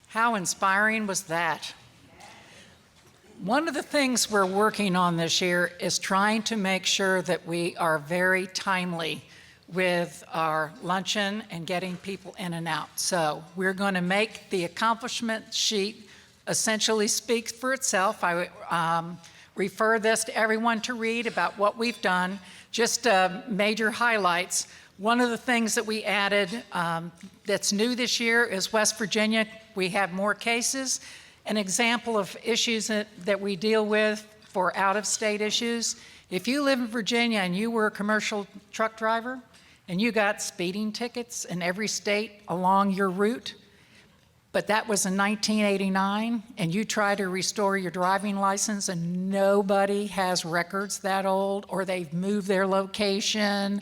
How inspiring was that? One of the things we're working on this year is trying to make sure that we are very timely with our luncheon and getting people in and out. So we're going to make the accomplishment sheet essentially speak for itself. I refer this to everyone to read about what we've done. Just major highlights. One of the things that we added that's new this year is West Virginia. We have more cases. An example of issues that we deal with for out-of-state issues. If you live in Virginia and you were a commercial truck driver and you got speeding tickets in every state along your route, but that was in 1989, and you try to restore your driving license and nobody has records that old, or they've moved their location,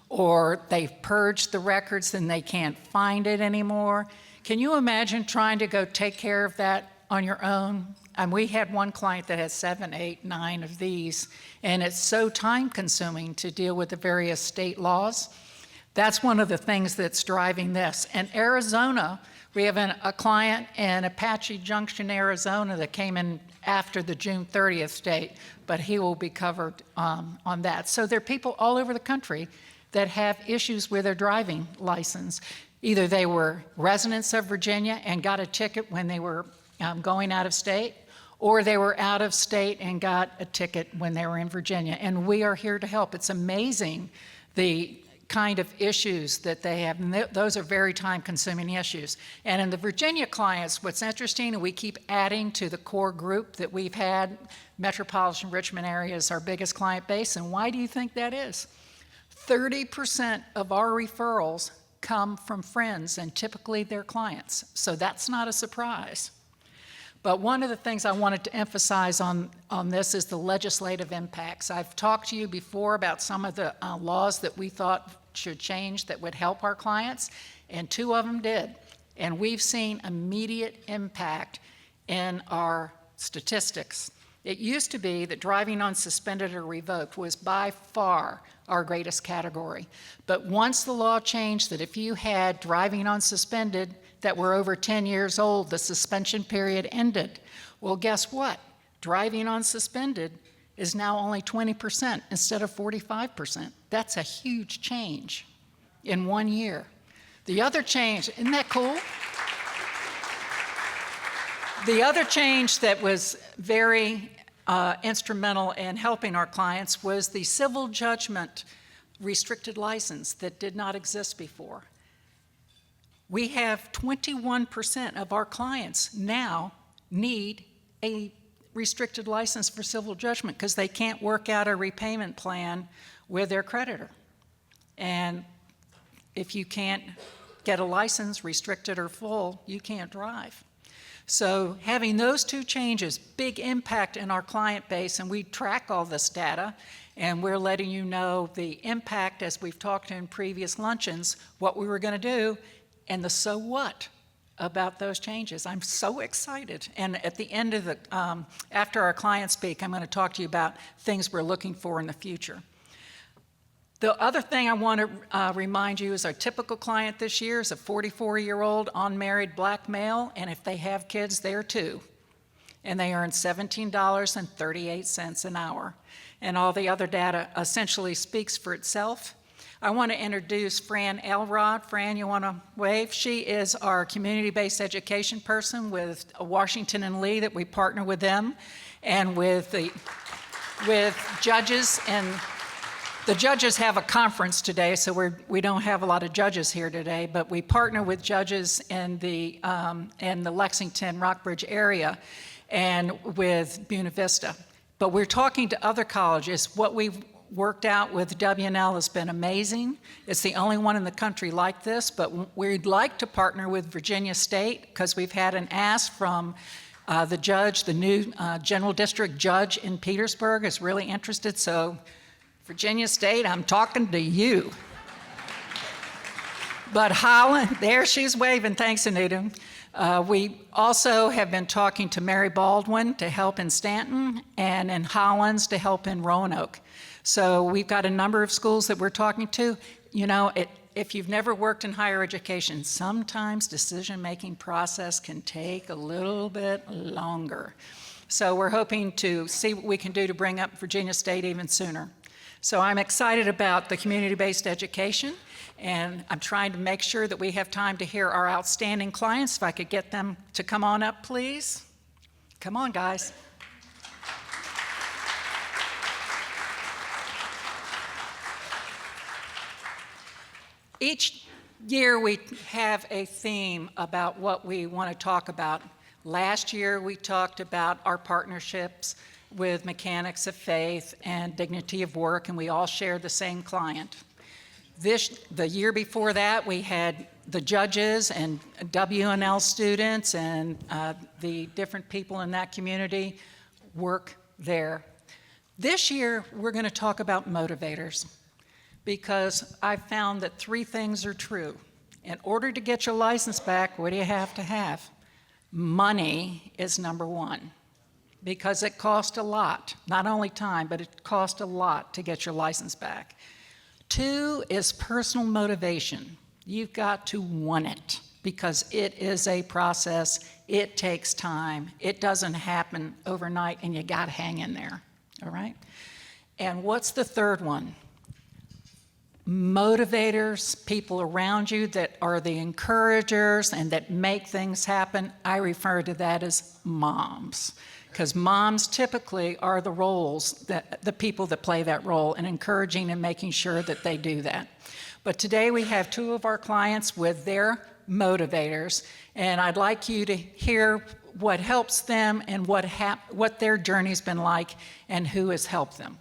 or they've purged the records and they can't find it anymore. Can you imagine trying to go take care of that on your own? And we had one client that had 7, 8, 9 of these, and it's so time consuming to deal with the various state laws. That's one of the things that's driving this. And Arizona, we have a client in Apache Junction, Arizona that came in after the June 30th date, but he will be covered on that. So there are people all over the country that have issues with their driving license. Either they were residents of Virginia and got a ticket when they were going out of state, or they were out of state and got a ticket when they were in Virginia. And we are here to help. It's amazing the kind of issues that they have. And those are very time-consuming issues. And in the Virginia clients, what's interesting, and we keep adding to the core group that we've had, metropolitan Richmond area is our biggest client base. And why do you think that is? 30% of our referrals come from friends, and typically they're clients. So that's not a surprise. But one of the things I wanted to emphasize on this is the legislative impacts. I've talked to you before about some of the laws that we thought should change that would help our clients, and 2 of them did. And we've seen immediate impact in our statistics. It used to be that driving on suspended or revoked was by far our greatest category. But once the law changed that if you had driving on suspended that were over 10 years old, the suspension period ended. Well, guess what? Driving on suspended is now only 20% instead of 45%. That's a huge change in 1 year. The other change, isn't that cool? The other change that was very instrumental in helping our clients was the civil judgment restricted license that did not exist before. We have 21% of our clients now need a restricted license for civil judgment because they can't work out a repayment plan with their creditor. And if you can't get a license, restricted or full, you can't drive. So having those 2 changes, big impact in our client base, and we track all this data, and we're letting you know the impact, as we've talked in previous luncheons, what we were going to do, and the so what about those changes. I'm so excited. And at the end of the, after our clients speak, I'm going to talk to you about things we're looking for in the future. The other thing I want to remind you is our typical client this year is a 44-year-old unmarried black male, and if they have kids, they're 2. And they earn $17.38 an hour. And all the other data essentially speaks for itself. I want to introduce Fran Elrod. Fran, you want to wave? She is our community-based education person with Washington and Lee that we partner with them, and with judges. And the judges have a conference today, so we don't have a lot of judges here today, but we partner with judges in the Lexington, Rockbridge area and with Buena Vista. But we're talking to other colleges. What we've worked out with WNL has been amazing. It's the only one in the country like this, but we'd like to partner with Virginia State because we've had an ask from the judge, the new general district judge in Petersburg is really interested. So Virginia State, I'm talking to you. But Holland, there she's waving, thanks Anita. We also have been talking to Mary Baldwin to help in Stanton and in Hollins to help in Roanoke. So we've got a number of schools that we're talking to. You know, if you've never worked in higher education, sometimes decision-making process can take a little bit longer. So we're hoping to see what we can do to bring up Virginia State even sooner. So I'm excited about the community-based education, and I'm trying to make sure that we have time to hear our outstanding clients. If I could get them to come on up, please. Come on, guys. Each year we have a theme about what we want to talk about. Last year we talked about our partnerships with Mechanics of Faith and Dignity of Work, and we all shared the same client. The year before that, we had the judges and WNL students and the different people in that community work there. This year, we're going to talk about motivators, because I found that 3 things are true. In order to get your license back, what do you have to have? Money is number 1, because it costs a lot. Not only time, but it costs a lot to get your license back. 2 is personal motivation. You've got to want it, because it is a process. It takes time. It doesn't happen overnight, and you got to hang in there, all right? And what's the 3rd one? Motivators, people around you that are the encouragers and that make things happen. I refer to that as moms, because moms typically are the roles, that the people that play that role in encouraging and making sure that they do that. But today we have 2 of our clients with their motivators, and I'd like you to hear what helps them and what their journey's been like and who has helped them.